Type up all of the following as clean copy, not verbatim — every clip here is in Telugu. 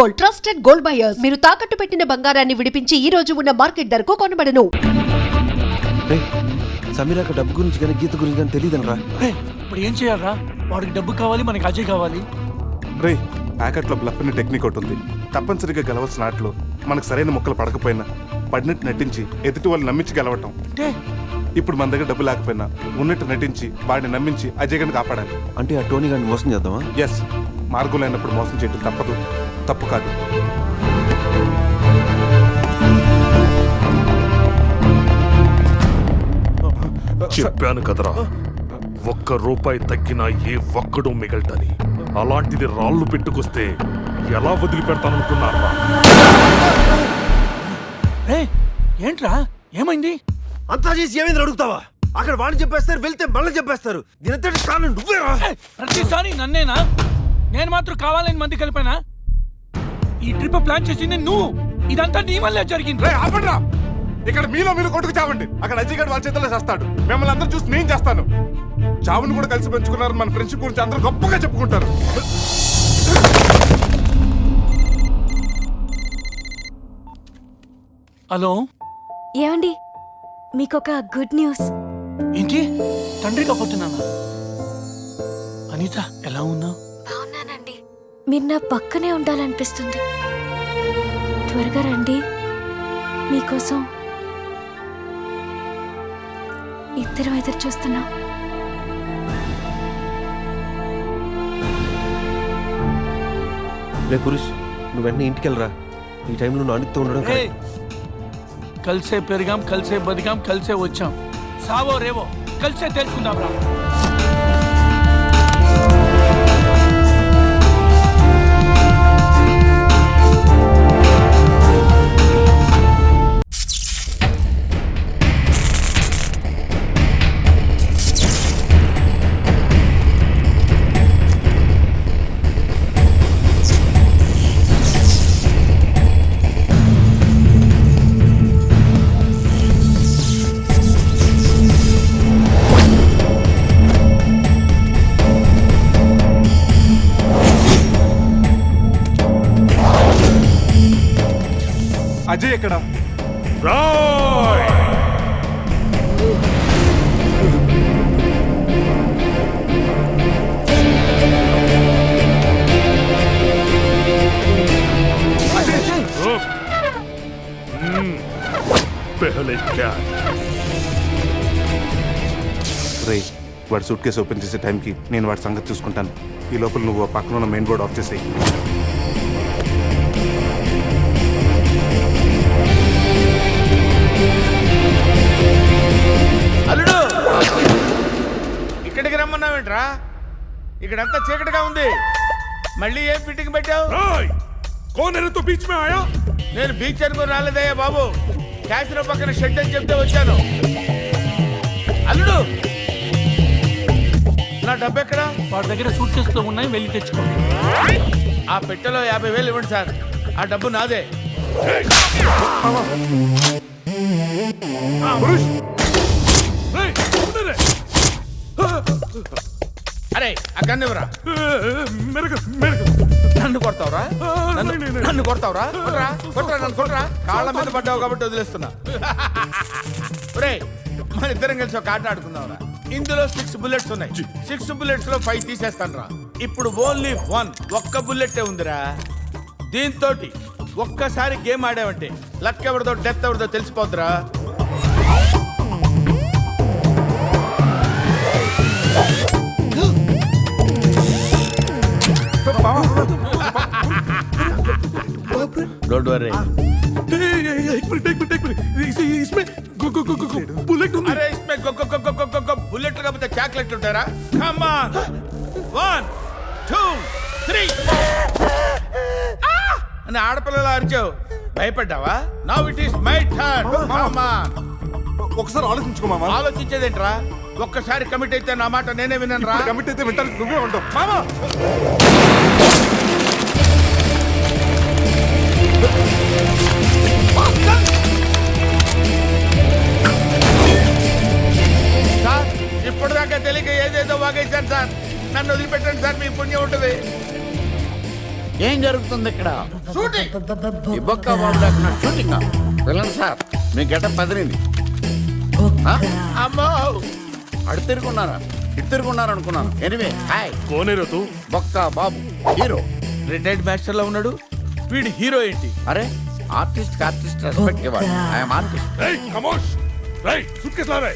Gold, trusted gold buyers. మీరు తాకట్టు పెట్టిన బంగారాన్ని విడిపించి ఈ రోజు ఉన్న మార్కెట్ ధరకు కొనబడను. సమీరాకు డబ్బు గురించి కానీ గీత గురించి కానీ తెలియదనరా. ఇప్పుడు ఏం చేయాలరా? వాడికి డబ్బు కావాలి, మనకి అజయ్ కావాలి. రే ప్యాకెట్లో బ్లఫ్ అనే టెక్నిక్ ఒకటి ఉంది. తప్పనిసరిగా గెలవాల్సిన ఆటలో మనకు సరైన మొక్కలు పడకపోయినా పడినట్టు నటించి ఎదుటి వాళ్ళు నమ్మించి గెలవటం. ఇప్పుడు మన దగ్గర డబ్బు లేకపోయినా ఉన్నట్టు నటించి వాడిని నమ్మించి అజయ్ గారిని కాపాడాలి. అంటే ఆ టోనీ గారిని మోసం చేద్దామా? ఎస్, మార్గం లేనప్పుడు మోసం చేయటం తప్పదు, తప్పు కాదు. చెప్పాను కదరా, ₹1 తగ్గినా ఏ ఒక్కడు మిగల్టని. అలాంటిది రాళ్ళు పెట్టుకొస్తే ఎలా వదిలిపెడతాననుకున్నారా? ఏంట్రా ఏమైంది? అంతా చేసి ఏమైంది అడుగుతావా? అక్కడ వాడిని చెప్పేస్తారు, వెళ్తే మళ్ళీ చెప్పేస్తారు. దీని కారణం నువ్వేరా. ప్రతిసారి నన్నేనా? నేను మాత్రం కావాలని మంది కలిపానా? ఈ ట్రిప్ ప్లాన్ చేసింది నువ్వు. ఇదంతా నీ వల్లే జరిగింది. ఆపండ్రా, ఇక్కడ మీలో మీరు కొట్టుకు చావండి. అక్కడ అజయ్ గారు వాళ్ళ చేతిలో చేస్తాడు. మిమ్మల్ని అందరూ చూసి నేను చేస్తాను. చావుని కూడా కలిసి పెంచుకున్నారు. మన ఫ్రెండ్షిప్ గురించి అందరూ గొప్పగా చెప్పుకుంటారు. హలో, ఏమండి, మీకొక గుడ్ న్యూస్. ఏంటి? తండ్రి కాబోతున్నానా? అనిత ఎలా ఉన్నావు? బాగున్నానండి. మీరు నా పక్కనే ఉండాలనిపిస్తుంది. త్వరగా రండి, మీకోసం ఇద్దరం ఎదురు చూస్తున్నాం. రే పురుష్, నువ్వు వెంటనే ఇంటికి వెళ్ళరా. ఈ టైంలో నువ్వు అనితో ఉండడం కలిసే పెరిగాం, కలిసే బతికాం, కలిసే వచ్చాం. సావో రేవో కలిసే తెలుసుకుందాం రా. అజయ్ ఎక్కడ? రాయ్! పెహలే క్యా? రే, వాడి సూట్ కేసు ఓపెన్ చేసే టైంకి నేను వాడి సంగతి చూసుకుంటాను. ఈ లోపల నువ్వు పక్కన ఉన్న మెయిన్ బోర్డ్ ఆఫ్ చేసేయి. అల్లుడు, ఇక్కడికి రమ్మన్నావేంట్రా? ఇక్కడంతా చీకటిగా ఉంది. మళ్ళీ ఏం ఫిట్టింగ్ పెట్టావు? నేను బీచ్ అనుకుని రాలేదయ్యా బాబు. క్యాసినో పక్కన షెడ్ అని చెప్తే వచ్చాను. అల్లుడు, నా డబ్బు ఎక్కడ? వాడి దగ్గర సూట్ కేసులో ఉన్నాయి, వెళ్ళి తెచ్చుకోండి. ఆ పెట్టెలో 50,000 ఇవ్వండి సార్. ఆ డబ్బు నాదే. అరే ఆ గన్ను ఇవ్వరా. నన్ను కొడతావురా? నన్ను కొడతావురా? కొట్రా, నన్ను కొట్రా. కాళ్ళ మీద పడ్డావు కాబట్టి వదిలేస్తున్నా. రే, మన ఇద్దరం కలిసి ఒక ఆట ఆడుకుందాంరా. ఇందులో 6 బుల్లెట్స్ ఉన్నాయి. 6 బుల్లెట్స్ లో 5 తీసేస్తాను రా. ఇప్పుడు ఓన్లీ 1 ఒక్క బుల్లెట్టే ఉందిరా. దీంతో ఒక్కసారి గేమ్ ఆడావంటే లక్ ఎవరిదో డెత్ ఎవరిదో తెలిసిపోద్దురా. Don't worry. అరే ఇస్మే బుల్లెట్ కాకపోతే చాక్లెట్ ఉంటారా? Come on. 1 2 3 అని ఆడపిల్లలు అరిచావు. భయపడ్డావా? Now it is my turn. Come on. ఒకసారి ఆలోచించుకో మామ. ఆలోచించేదేంట్రా? ఒక్కసారి కమిట్ అయితే నా మాట నేనే విన్నాను రా. కమిట్ అయితే వింటాను, నువ్వే ఉండవు మామ. సార్, ఇప్పటిదాకా తెలియక ఏదేదో వాగేశాను సార్. నన్ను వదిలిపెట్టండి సార్, మీ పుణ్యం ఉంటుంది. ఏం జరుగుతుంది ఇక్కడ? షూటింగ్. ఈ బొక్క బాబు లేకుండా షూటింగ్. వెళ్ళండి సార్, మీ గెటప్ పదిలింది. అమ్మో అడు తిరుగున్నారా, ఇటు తిరుగున్నారు అనుకున్నాను. ఎనివే హాయ్, కోనేరు తూ బొక్క బాబు హీరో. రిటైర్డ్ మాస్టర్ లో ఉన్నాడు, వీడి హీరో ఏంటి? అరే ఆర్టిస్ట్ ఆర్టిస్ట్ రెస్పెక్ట్ ఇవ్వాలి. I'm artist. రేయ్ కమోష్, రేయ్ సూట్కేస్ లావే.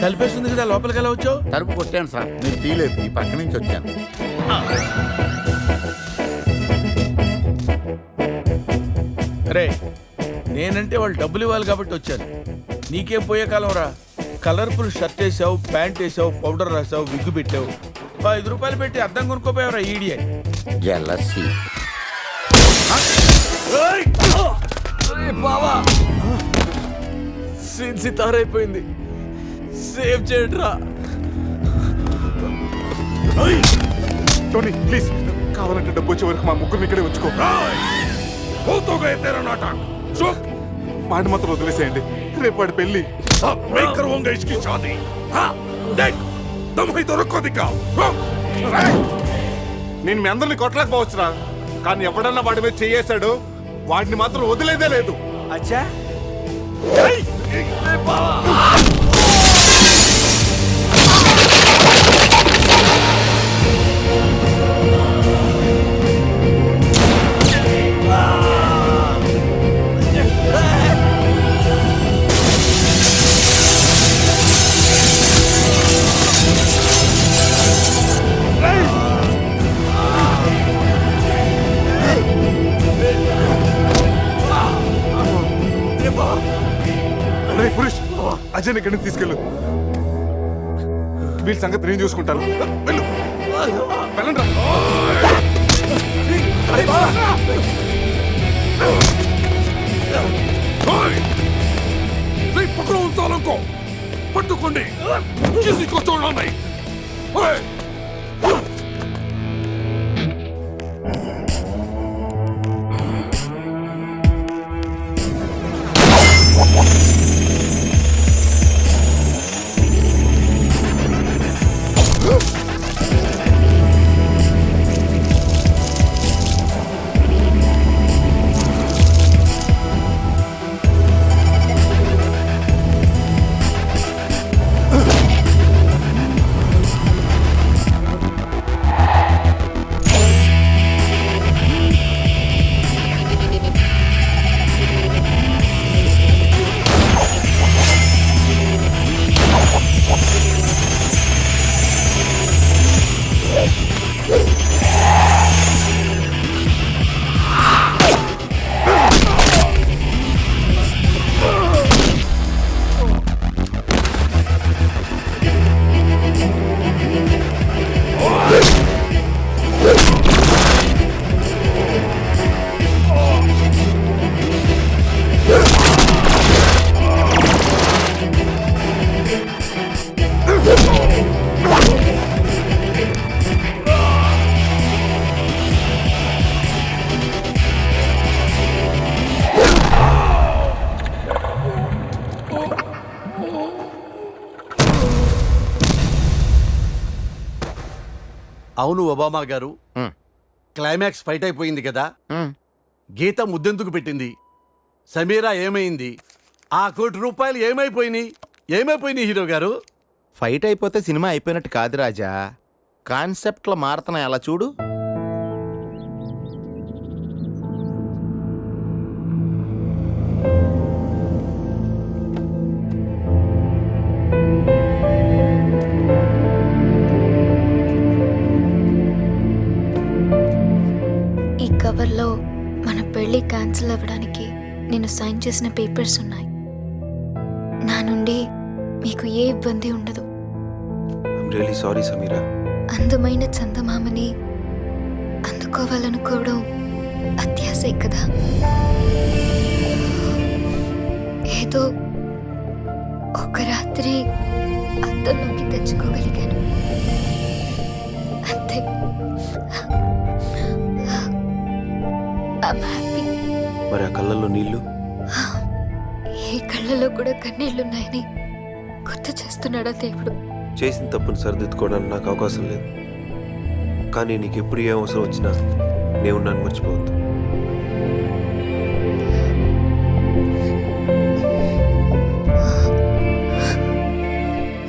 కలిపేస్తుంది కదా, లోపలికి ఎలా వచ్చావు? తలుపు కొట్టాను సార్, మీరు తీలేదు. ఈ పక్క నుంచి వచ్చాను. రే, నేనంటే వాళ్ళు డబ్బులు ఇవ్వాలి కాబట్టి వచ్చాను. నీకేం పోయే కాలం రా. కలర్ఫుల్ షర్ట్ వేసావు, ప్యాంట్ వేసావు, పౌడర్ రాసావు, విగ్గు పెట్టావు. 5 రూపాయలు పెట్టి అద్దం కొనుక్కోపోయావురా ఈడియట్. జెలసీ. బావా సీన్ సితారైపోయింది, సేవ్ చేయడ్రా. టోనీ ప్లీజ్, కావాలంటే డబ్బు వచ్చే వరకు మా ముగ్గురిని ఇక్కడే ఉంచుకో. హోతో గయే తేరా నాటక్. చూప్. మాట మాత్రం వదిలేసేయండి, రేపు వాడి పెళ్లి. अब मैं करवाऊंगा इसकी शादी. हाँ देख, तुम ही तो रुको दिखाओ. నేను మీ అందరిని కొట్టలేకపోవచ్చురా, కానీ ఎవడన్నా వాడి మీద చేయేశాడు, వాడిని మాత్రం వదిలేదే లేదు. అచ్చా రే పురుష్, అజయ్ ఇక్కడి నుంచి తీసుకెళ్ళు. వీళ్ళ సంగతి నేను చూసుకుంటాను. వెళ్ళు, వెళ్ళండి नहीं पकड़ो उन सालों को, पट्टुकोंडी, किसी को छोड़ना नहीं. ओए! అవును ఒబామా గారు, క్లైమాక్స్ ఫైట్ అయిపోయింది కదా, గీత ముద్దెందుకు పెట్టింది, సమీరా ఏమైంది, ఆ ₹1 ఏమైపోయినాయి హీరో గారు? ఫైట్ అయిపోతే సినిమా అయిపోయినట్టు కాదు రాజా, కాన్సెప్ట్లో మారుతున్నాయి. అలా చూడు. ఈ కవర్లో మన పెళ్లి నేను సైన్ చేసిన పేపర్స్ ఉన్నాయి. నా నుండి మీకు ఏ ఇబ్బంది ఉండదు. I'm really sorry Sameera. అందమైన చందమామని అందుకోవాలనుకోవడం అత్యాశే కదా. ఏదో ఒక రాత్రి అద్దంలోకి తెచ్చుకోగలిగాను అంతే. I'm happy. మరి ఆ కళ్ళల్లో నీళ్లు? ఏ కళ్ళలో కూడా కన్నీళ్లున్నాయని గుర్తు చేస్తున్నాడా దేవుడు? చేసిన తప్పును సరిదిద్దుకోవడానికి నాకు అవకాశం లేదు. కానీ నీకు ఎప్పుడు ఏ అవసరం వచ్చినా నేను నన్ను మర్చిపోవద్దు.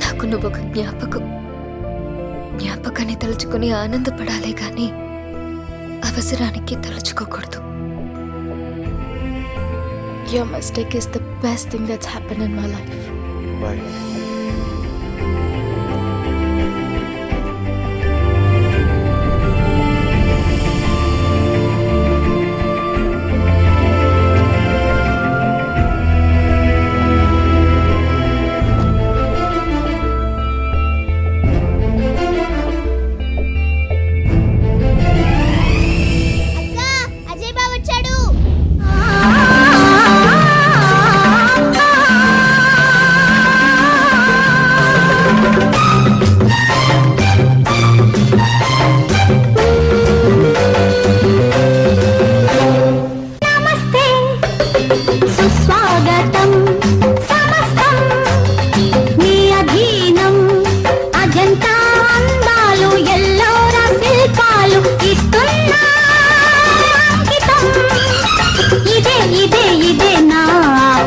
నాకు నువ్వు ఒక జ్ఞాపకాన్ని తలుచుకుని ఆనందపడాలే గాని అవసరానికి తలుచుకోకూడదు. Your mistake is the best thing that's happened in my life. Bye. Ajay బావ వచ్చాడు. నమస్తే సుస్వాగతం సమస్తం మీ అధీనం. అజంతా అందాలు ఎల్లోరా శిల్పాలు ఇస్తున్నా అంకితం. ఇదే నా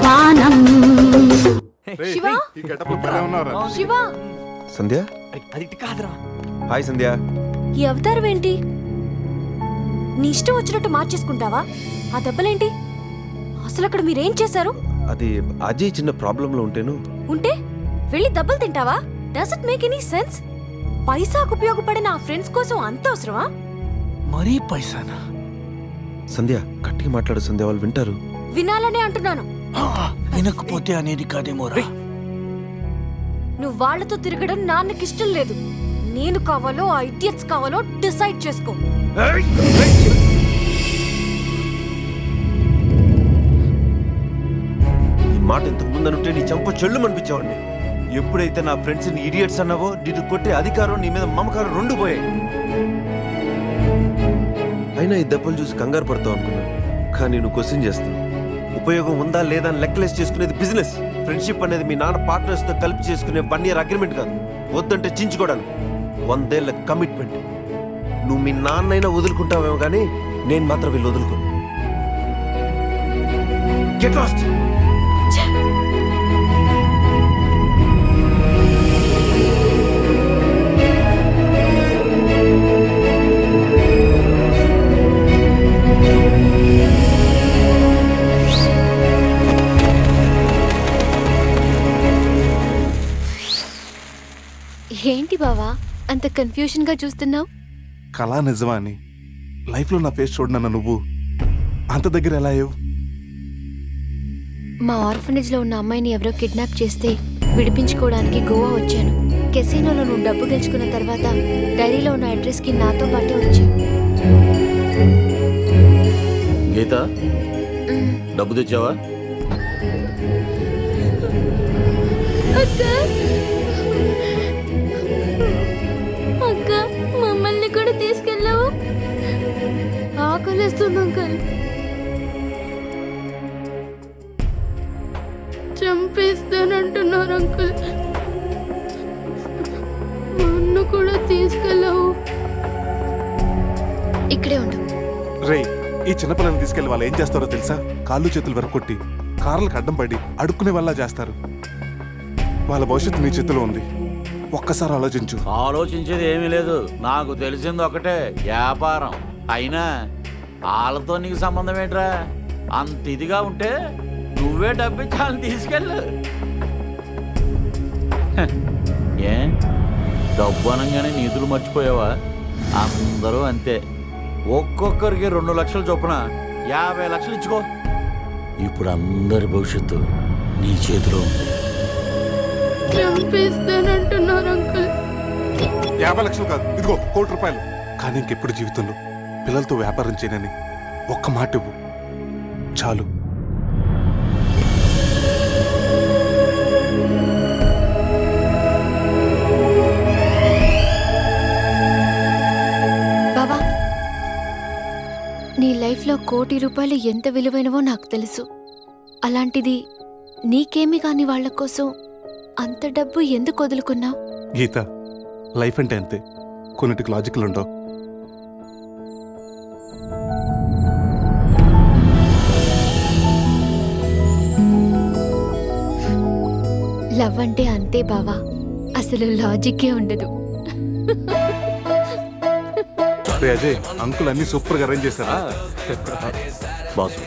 పానం. రేయ్, శివ? ఈ గెటప్లో భలే ఉన్నావురా. శివ, సంధ్య. హాయ్ సంధ్య. ఈ అవతారం ఏంటి? నీ ఇష్టం వచ్చినట్టు మార్చేసుకుంటావా? ఆ దెబ్బలేంటి? అసలు అక్కడ మీరేం చేశారు? అది అజయ్ చిన్న ప్రాబ్లంలో ఉంటేను. ఉంటే వెళ్ళి దెబ్బలు తింటావా? Does it make any sense? పైసాకు ఉపయోగపడే నా ఫ్రెండ్స్ కోసం అంత అవసరమా? మరీ పైసానా? సంధ్య గట్టిగా మాట్లాడు సంధ్య, వాళ్ళు వింటారు. వినాలనే అంటున్నాను. వినకపోతే అనేది కాదేమోరా. నువ్వు వాళ్ళతో తిరగడం నాన్నకిష్టం లేదు. నేను కావాలో ఆ ఇడియట్స్ కావాలో డిసైడ్ చేసుకో. ఈ మాట ఇంతకు ముందనుంటే నీ చంప చెల్లు అనిపించేవాడిని. ఎప్పుడైతే నా ఫ్రెండ్స్ ని ఇడియట్స్ అన్నావో నీకు కొట్టే అధికారం, నీ మీద మమకారం రెండు పోయాయి. అయినా ఈ దెబ్బలు చూసి కంగారు పడతావు అనుకున్నాను, కానీ నువ్వు క్వశ్చన్ చేస్తావు. ఉపయోగం ఉందా లేదా అని లెక్కలేసి చేసుకునేది బిజినెస్. ఫ్రెండ్షిప్ అనేది మీ నాన్న పార్ట్నర్స్ తో కలిపి చేసుకునే 1 year అగ్రిమెంట్ కాదు. వద్దంటే చించుకోవడానికి 100 ఏళ్ల కమిట్మెంట్. నువ్వు మీ నాన్నైనా వదులుకుంటావేమో కానీ నేను మాత్రం వీళ్ళు వదులుకోను. Get lost. ఏంటి బావా అంత కన్ఫ్యూజన్ గా చూస్తున్నావు? కళా నిజమా అని లైఫ్లో నా ఫేస్ చూడనన్న నువ్వు అంత దగ్గర ఎలా అయ్యావు? మా ఆర్ఫనేజ్ లో ఉన్న అమ్మాయిని ఎవరో కిడ్నాప్ చేస్తే విడిపించుకోవడానికి గోవా వచ్చాను. కెసినోలో నువ్వు డబ్బు గెలుచుకున్న తర్వాత డైరీలో ఉన్న అడ్రస్ కి నాతో పాటే వచ్చావు. గీత, డబ్బు తెచ్చావా? అక్క మమ్మల్ని కూడా తీసుకెళ్ళావు. ఆకలిస్తుంది అంకల్. చంపేస్తానంటున్నారు అంకుల్. నన్ను కూడా తీసుకెళ్ళావు. ఇక్కడే ఉండు. రేయ్, ఈ చిన్నపిల్లల్ని తీసుకెళ్లి వాళ్ళు ఏం చేస్తారో తెలుసా? కాళ్ళు చేతులు వెరకొట్టి కార్లకు అడ్డం పడి అడుక్కునే వల్ల చేస్తారు. వాళ్ళ భవిష్యత్తు నీ చేతిలో ఉంది. ఒక్కసారి ఆలోచించు. ఆలోచించేది ఏమీ లేదు. నాకు తెలిసింది ఒకటే, వ్యాపారం. అయినా వాళ్ళతో నీకు సంబంధం ఏంట్రా? అంత ఇదిగా ఉంటే నువ్వే డబ్బిచ్చాలని తీసుకెళ్ళు. ఏ డబ్బు అనగానే నీతులు మర్చిపోయావా? అందరూ అంతే. ఒక్కొక్కరికి 2 లక్షలు చొప్పున 50 లక్షలు ఇచ్చుకో. ఇప్పుడు అందరి భవిష్యత్తు నీ చేతిలో ఉంది. చంపేస్తానంటున్నారు అంకుల్. 50 లక్షలు కాదు, ఇదిగో 1 కోటి రూపాయలు. కానీ ఇంకెప్పుడు జీవితంలో పిల్లలతో వ్యాపారం చేయనని ఒక్క మాట ఇవ్వు చాలు. బాబా, నీ లైఫ్లో 1 కోటి రూపాయలు ఎంత విలువైనవో నాకు తెలుసు. అలాంటిది నీకేమీ కాని వాళ్ళ కోసం అంత డబ్బు ఎందుకు వదులుకున్నావు? గీత, లైఫ్ అంటే అంతే, కొన్నిటికి లాజికల్ ఉండవు. లవ్ అంటే అంతే బావా, అసలు లాజిక్కే ఉండదు. రే అజయ్, అంకుల్ అన్ని సూపర్ గా అరేంజ్ చేశారా? బాసు,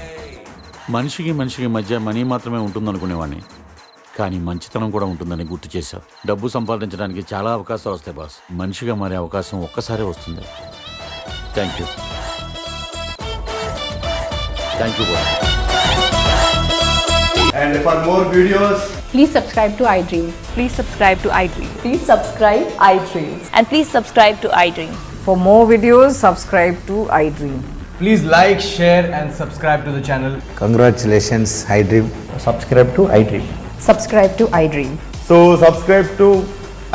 మనిషికి మనిషికి మధ్య మనీ మాత్రమే ఉంటుందనుకునేవాడిని, కానీ మంచితనం కూడా ఉంటుందని గుర్తు చేశావు. డబ్బు సంపాదించడానికి చాలా అవకాశాలు వస్తాయి బాస్, మనిషిగా మారే అవకాశం ఒక్కసారే వస్తుంది. Thank you boss. And for more videos, Please subscribe to iDream. Please subscribe to iDream. Please subscribe iDream. And please subscribe to iDream. For more videos, subscribe to iDream. please like, share and subscribe to the channel. Congratulations, iDream. Subscribe to iDream. Subscribe to iDream. So subscribe to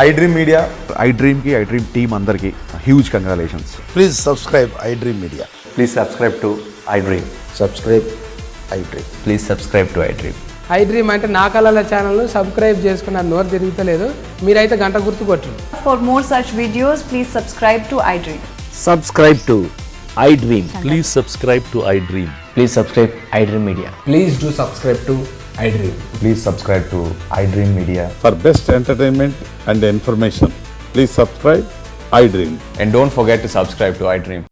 iDream Media. iDream ki iDream team andarki huge congratulations. Please subscribe iDream Media. Please subscribe to iDream. Subscribe iDream. Please subscribe to iDream. iDream అంటే నా కళల ఛానల్ సబ్స్క్రైబ్ చేసుకున్న నోరు తిరుగుతలేదు, మీరైతే గంట గుర్తు కొట్టండి. For more such videos, please subscribe to iDream. Subscribe to iDream. Please subscribe to iDream. Please subscribe iDream Media. Please do subscribe to iDream. Please subscribe to iDream Media. For best entertainment and information, please subscribe iDream. And don't forget to subscribe to iDream.